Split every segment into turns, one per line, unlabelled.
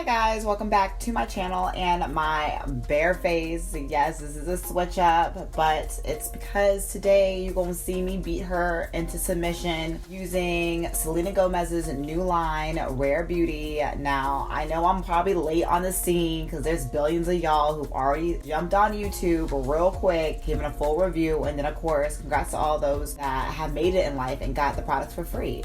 Hi guys, welcome back to my channel and my bare face. Yes, this is a switch up, but it's because today you're gonna see me beat her into submission using Selena Gomez's new line, Rare Beauty. Now, I know I'm probably late on the scene because there's billions of y'all who've already jumped on YouTube real quick, giving a full review, and then of course, congrats to all those that have made it in life and got the products for free.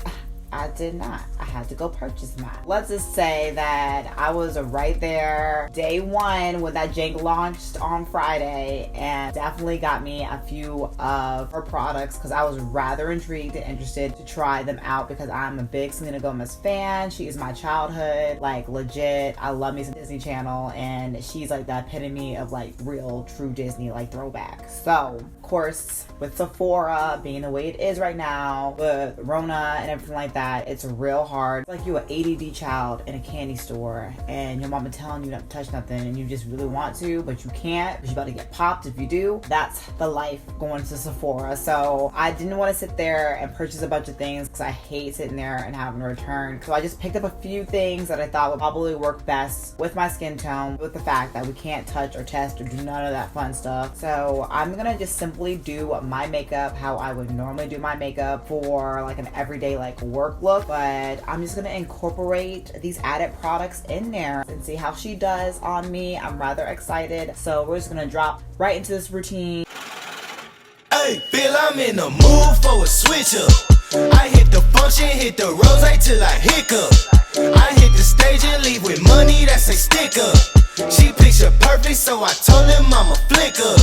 I did not. I had to go purchase mine. Let's just say that I was right there day one when that jank launched on Friday, and definitely got me a few of her products because I was rather intrigued and interested to try them out because I'm a big Selena Gomez fan. She is my childhood, like legit. I love me some Disney Channel, and she's like the epitome of like real true Disney like throwback. So of course with Sephora being the way it is right now with Rona and everything like that, it's real hard. It's like you an ADD child in a candy store and your mama telling you not to touch nothing and you just really want to, but you can't because you're about to get popped if you do. That's the life going to Sephora. So I didn't want to sit there and purchase a bunch of things because I hate sitting there and having to return. So I just picked up a few things that I thought would probably work best with my skin tone, with the fact that we can't touch or test or do none of that fun stuff. So I'm gonna just simply do my makeup how I would normally do my makeup for like an everyday like work look, but I'm just gonna incorporate these added products in there and see how she does on me. I'm rather excited, so we're just gonna drop right into this routine.
Hey, Bill, I'm in the mood for a switch up. I hit the function, hit the rose till I hiccup. I hit the stage and leave with money that's a stick up. She picture perfect, so I told him I'm a flick up.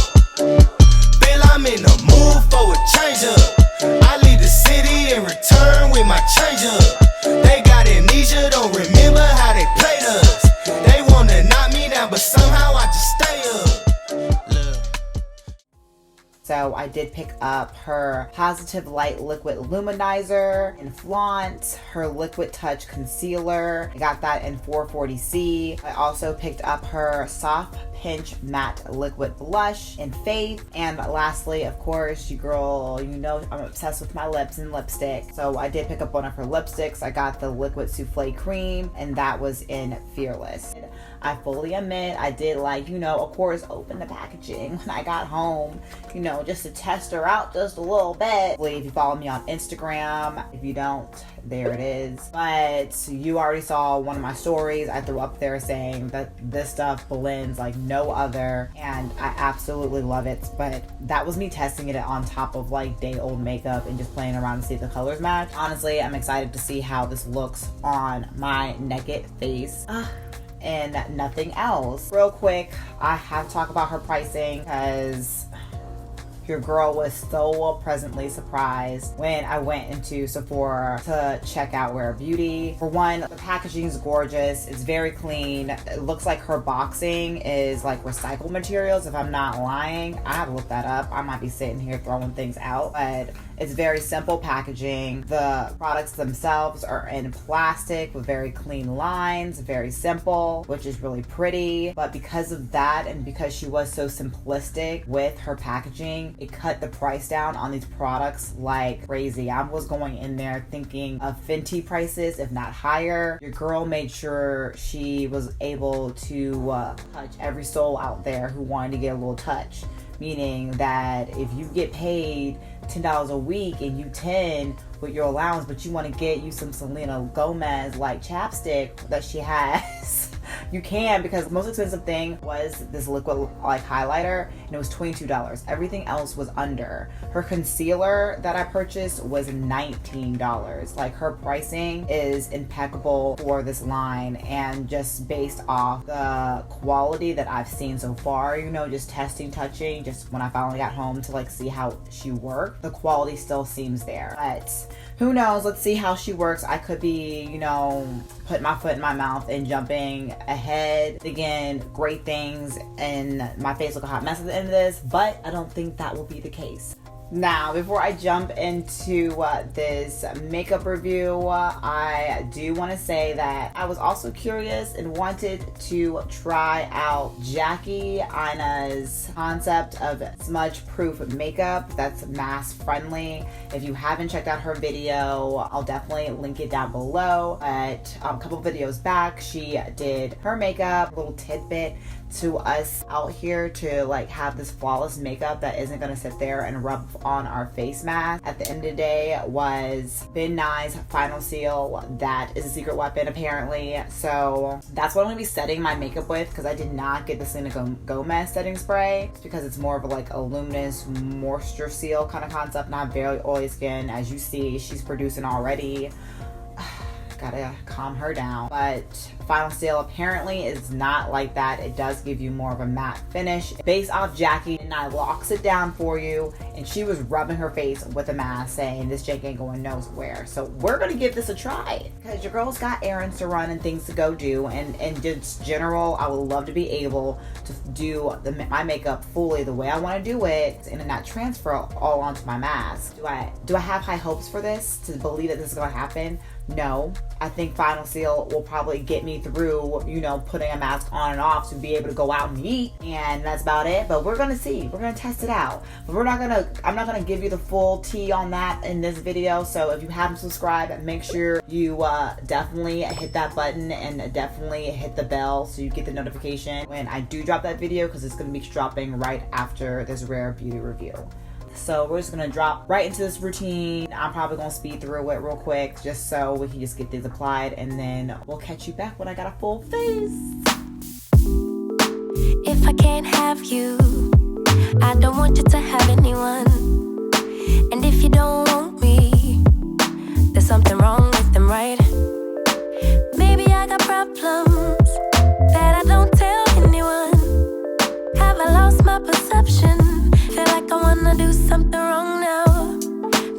Bill, I'm in the mood for a change up. I leave the city and return with my change up. They got amnesia, don't remember how they played us. They wanna knock me down, but somehow I just stay up. Look.
So I did pick up her Positive Light Liquid Luminizer in Flaunt, her Liquid Touch Concealer. I got that in 440C. I also picked up her Soft Pinch Matte Liquid Blush in Faith. And lastly, of course, you know I'm obsessed with my lips and lipstick. So I did pick up one of her lipsticks. I got the Liquid Souffle Cream, and that was in Fearless. I fully admit I did of course open the packaging when I got home, just to test her out just a little bit. If you follow me on Instagram, if you don't, there it is. But you already saw one of my stories I threw up there saying that this stuff blends like no other, and I absolutely love it. But that was me testing it on top of like day old makeup and just playing around to see if the colors match. Honestly, I'm excited to see how this looks on my naked face. And nothing else. Real quick, I have to talk about her pricing because your girl was so pleasantly surprised when I went into Sephora to check out Rare Beauty. For one, the packaging is gorgeous. It's very clean. It looks like her boxing is like recycled materials, if I'm not lying. I have to look that up. I might be sitting here throwing things out, but it's very simple packaging. The products themselves are in plastic with very clean lines, very simple, which is really pretty. But because of that, and because she was so simplistic with her packaging, it cut the price down on these products like crazy. I was going in there thinking of Fenty prices, if not higher. Your girl made sure she was able to touch every soul out there who wanted to get a little touch. Meaning that if you get paid $10 a week and you 10 with your allowance, but you want to get you some Selena Gomez like chapstick that she has, you can, because the most expensive thing was this liquid like highlighter, and it was $22. Everything else was under. Her concealer that I purchased was $19. Like, her pricing is impeccable for this line, and just based off the quality that I've seen so far, just testing, touching, just when I finally got home to like see how she worked, the quality still seems there. But who knows? Let's see how she works. I could be, putting my foot in my mouth and jumping ahead. Again, great things, and my face look a hot mess at the end of this, but I don't think that will be the case. Now, before I jump into this makeup review, I do want to say that I was also curious and wanted to try out Jackie Aina's concept of smudge-proof makeup that's mass-friendly. If you haven't checked out her video, I'll definitely link it down below. But a couple videos back, she did her makeup, a little tidbit to us out here to like have this flawless makeup that isn't going to sit there and rub on our face mask. At the end of the day was Ben Nye's Final Seal. That is a secret weapon apparently. So that's what I'm going to be setting my makeup with, because I did not get the Selena Gomez setting spray because it's more of like a luminous moisture seal kind of concept, not very oily skin. As you see, she's producing already. Gotta calm her down. But Final Seal apparently is not like that. It does give you more of a matte finish based off Jackie, and I locks it down for you, and she was rubbing her face with a mask saying this Jake ain't going nowhere. So we're gonna give this a try because your girl's got errands to run and things to go do, and just general, I would love to be able to do my makeup fully the way I want to do it and not transfer all onto my mask. Do I have high hopes for this to believe that this is gonna happen? No. I think Final Seal will probably get me through, you know, putting a mask on and off to be able to go out and eat, and that's about it. But we're gonna see. We're gonna test it out. But I'm not gonna give you the full tea on that in this video. So if you haven't subscribed, make sure you definitely hit that button and definitely hit the bell so you get the notification when I do drop that video, because it's gonna be dropping right after this Rare Beauty review. So we're just gonna drop right into this routine. I'm probably gonna speed through it real quick just so we can just get these applied, and then we'll catch you back when I got a full face.
If I can't have you, I don't want you to have anyone. And if you don't want me, there's something wrong with them, right? Maybe I got problems that I don't tell anyone. Have I lost my perception? Feel like I wanna do something wrong now.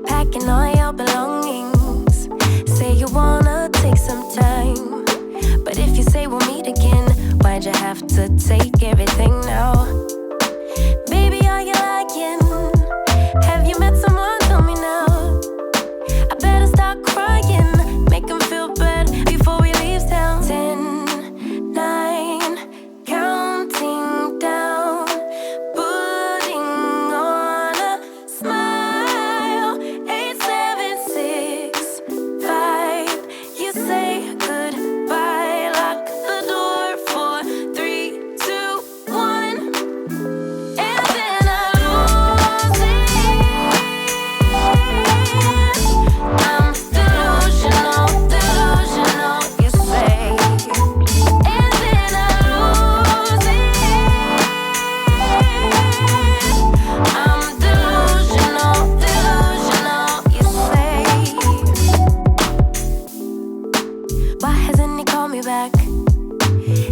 Packing all your belongings. Say you wanna take some time, but if you say we'll meet again, why'd you have to take everything now? Baby, are you lying? Have you met someone? Tell me now. I better start crying, make him feel bad before we leave town. 10, 9, counting down.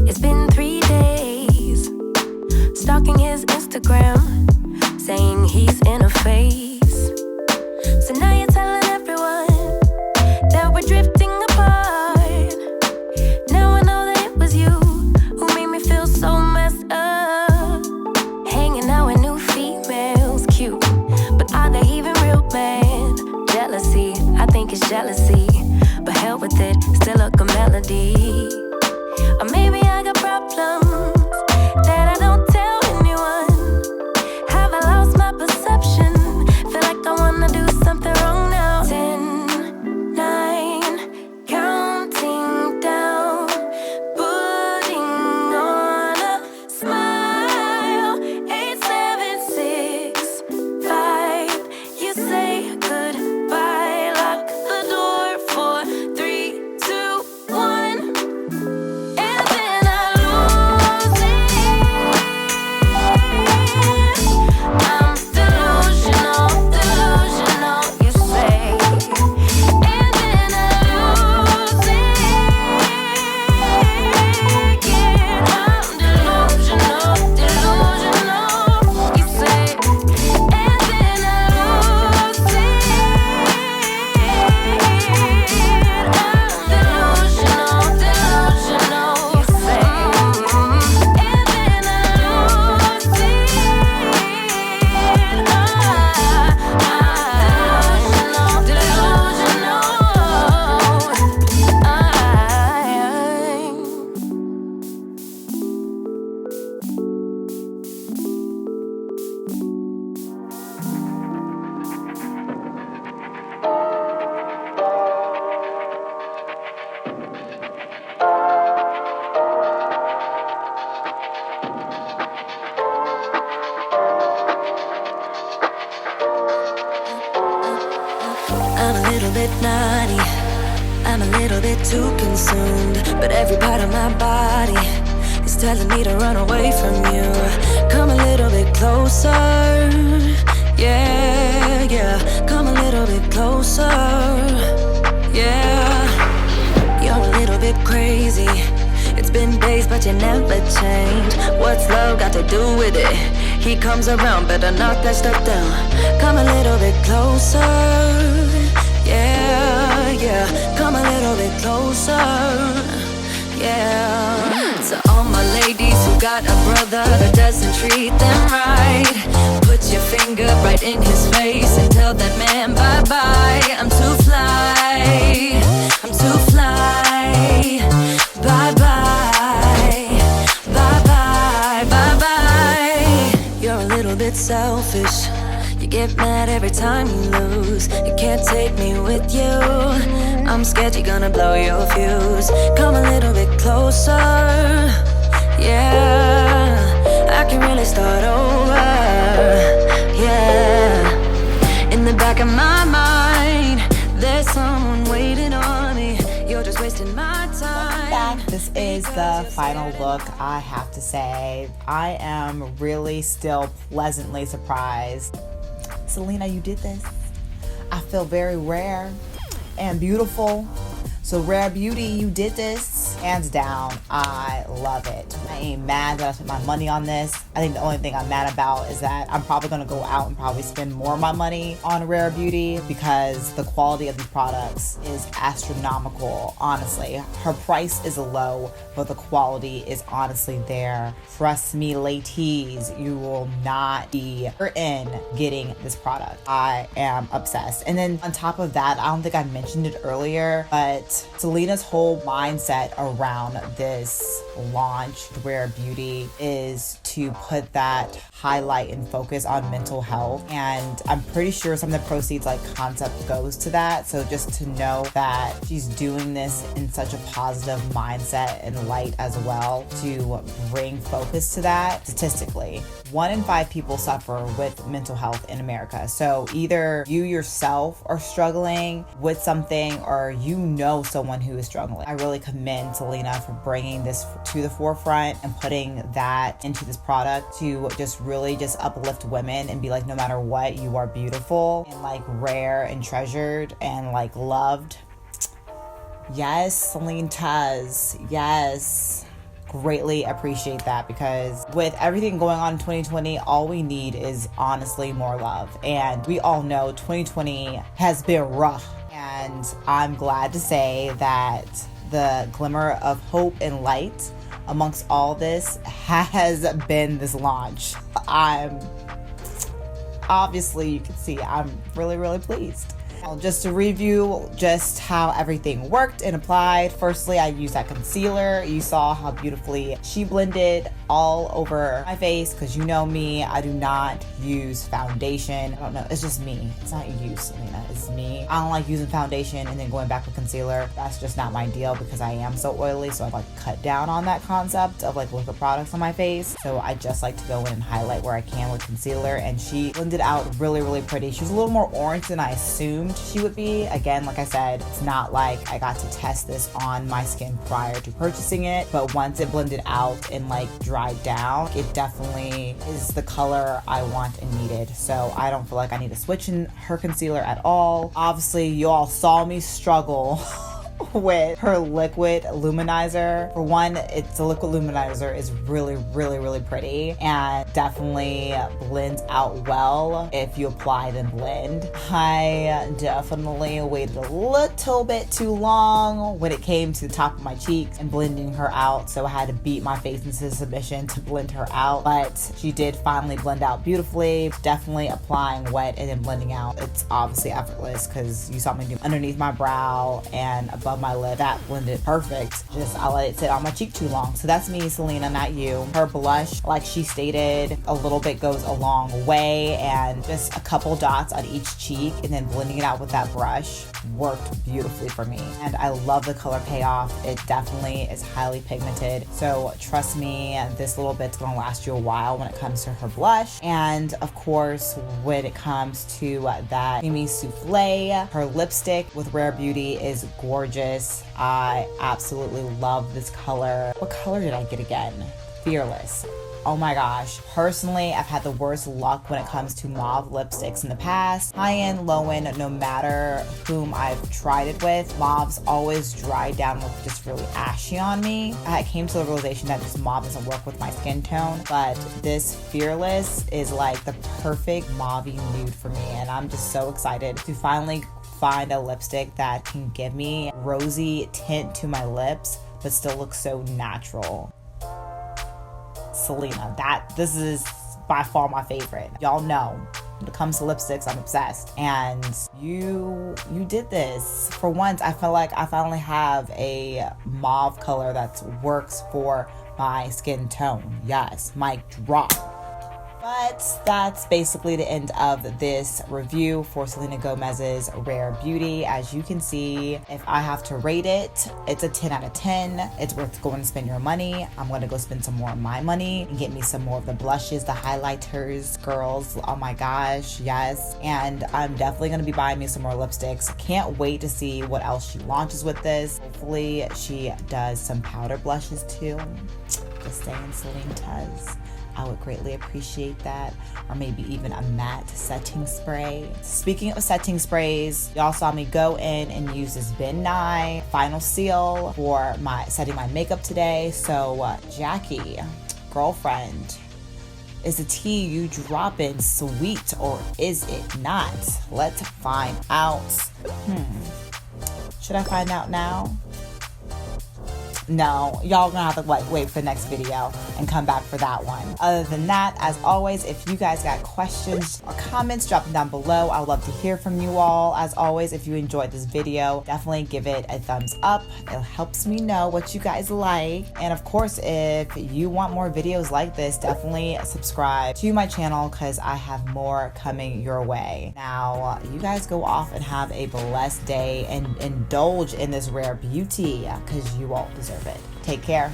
It's been 3 days, stalking his Instagram, saying he's in a phase. So now you're telling everyone that we're drifting apart. Now I know that it was you who made me feel so messed up. Hanging out with new females, cute, but are they even real, man? Jealousy, I think it's jealousy, but hell with it, still a good melody. Or maybe I got problems that I don't tell anyone. Have I lost my perception? Feel like I wanna do something wrong now. 10, 9, counting down, putting on a smile. 8, 7, 6, 5. You say goodbye, lock the door for 3, 2, 1. bit naughty. I'm a little bit too consumed, but every part of my body is telling me to run away from you. Come a little bit closer, yeah, yeah. Come a little bit closer, yeah. You're a little bit crazy. It's been days, but you never change. What's love got to do with it? He comes around, better knock that stuff down. Come a little bit closer, yeah, yeah. Come a little bit closer, yeah. To all my ladies who got a brother that doesn't treat them right, put your finger right in his face and tell that man bye-bye. I'm too fly, I'm too fly. Bye-bye, bye-bye, bye-bye. You're a little bit selfish. You get mad every time you lose. You can't take me with you. I'm scared you're gonna blow your fuse. Come a little bit closer, yeah. I can really start over, yeah. In the back of my mind, there's someone waiting on me. You're just wasting my time.
Back. This is the final look. I have to say, I am really still pleasantly surprised. Selena, you did this. I feel very rare and beautiful. So Rare Beauty, you did this. Hands down, I love it. I ain't mad that I spent my money on this. I think the only thing I'm mad about is that I'm probably gonna go out and probably spend more of my money on Rare Beauty because the quality of these products is astronomical, honestly. Her price is low, but the quality is honestly there. Trust me, ladies, you will not be in getting this product. I am obsessed. And then on top of that, I don't think I mentioned it earlier, but Selena's whole mindset around this launch, Rare Beauty, is to put that highlight and focus on mental health. And I'm pretty sure some of the proceeds, like concept, goes to that. So just to know that she's doing this in such a positive mindset and light as well to bring focus to that. Statistically, 1 in 5 people suffer with mental health in America. So either you yourself are struggling with something or you know someone who is struggling. I really commend Selena for bringing this to the forefront and putting that into this product to just really just uplift women and be like, no matter what, you are beautiful and like rare and treasured and like loved. Yes, Selena does. Yes. Greatly appreciate that, because with everything going on in 2020, all we need is honestly more love. And we all know 2020 has been rough. And I'm glad to say that the glimmer of hope and light amongst all this has been this launch. Obviously, you can see I'm really, really pleased. Just to review just how everything worked and applied. Firstly, I used that concealer. You saw how beautifully she blended all over my face, because you know me, I do not use foundation. I don't know, it's just me. It's not you, Selena, it's me. I don't like using foundation and then going back with concealer. That's just not my deal because I am so oily, so I've like cut down on that concept of like liquid products on my face. So I just like to go in and highlight where I can with concealer, and she blended out really, really pretty. She was a little more orange than I assumed she would be. Again, like I said, it's not like I got to test this on my skin prior to purchasing it, but once it blended out and like dried down, it definitely is the color I want and needed. So I don't feel like I need to switch in her concealer at all. Obviously, you all saw me struggle with her liquid luminizer. For one, it's a liquid luminizer is really, really, really pretty and definitely blends out well if you apply then blend. I definitely waited a little bit too long when it came to the top of my cheeks and blending her out, so I had to beat my face into submission to blend her out, but she did finally blend out beautifully. Definitely applying wet and then blending out. It's obviously effortless because you saw me do underneath my brow and above my lip. That blended perfect. Just I let it sit on my cheek too long. So that's me, Selena, not you. Her blush, like she stated, pigmented. A little bit goes a long way, and just a couple dots on each cheek and then blending it out with that brush worked beautifully for me. And I love the color payoff. It definitely is highly pigmented. So trust me, this little bit's gonna last you a while when it comes to her blush. And of course, when it comes to that creamy souffle, her lipstick with Rare Beauty is gorgeous. I absolutely love this color. What color did I get again? Fearless. Oh my gosh. Personally, I've had the worst luck when it comes to mauve lipsticks in the past. High-end, low-end, no matter whom I've tried it with, mauves always dry down with just really ashy on me. I came to the realization that this mauve doesn't work with my skin tone, but this Fearless is like the perfect mauvey nude for me, and I'm just so excited to finally find a lipstick that can give me rosy tint to my lips, but still look so natural. Selena, this is by far my favorite. Y'all know when it comes to lipsticks, I'm obsessed, and you did this. For once, I feel like I finally have a mauve color that works for my skin tone. Yes, mic drop. But that's basically the end of this review for Selena Gomez's Rare Beauty. As you can see, if I have to rate it, it's a 10 out of 10. It's worth going to spend your money. I'm going to go spend some more of my money and get me some more of the blushes, the highlighters, girls. Oh my gosh, yes. And I'm definitely going to be buying me some more lipsticks. Can't wait to see what else she launches with this. Hopefully she does some powder blushes too. Just saying, Selena does. I would greatly appreciate that. Or maybe even a matte setting spray. Speaking of setting sprays, y'all saw me go in and use this Ben Nye Final Seal for setting my makeup today. So Jackie, girlfriend, is the tea you dropping sweet or is it not? Let's find out. Should I find out now? No, y'all gonna have to wait for the next video and come back for that one. Other than that, as always, if you guys got questions or comments, drop them down below. I would love to hear from you all. As always, if you enjoyed this video, definitely give it a thumbs up. It helps me know what you guys like. And of course, if you want more videos like this, definitely subscribe to my channel because I have more coming your way. Now, you guys go off and have a blessed day and indulge in this rare beauty because you all deserve it. Take care.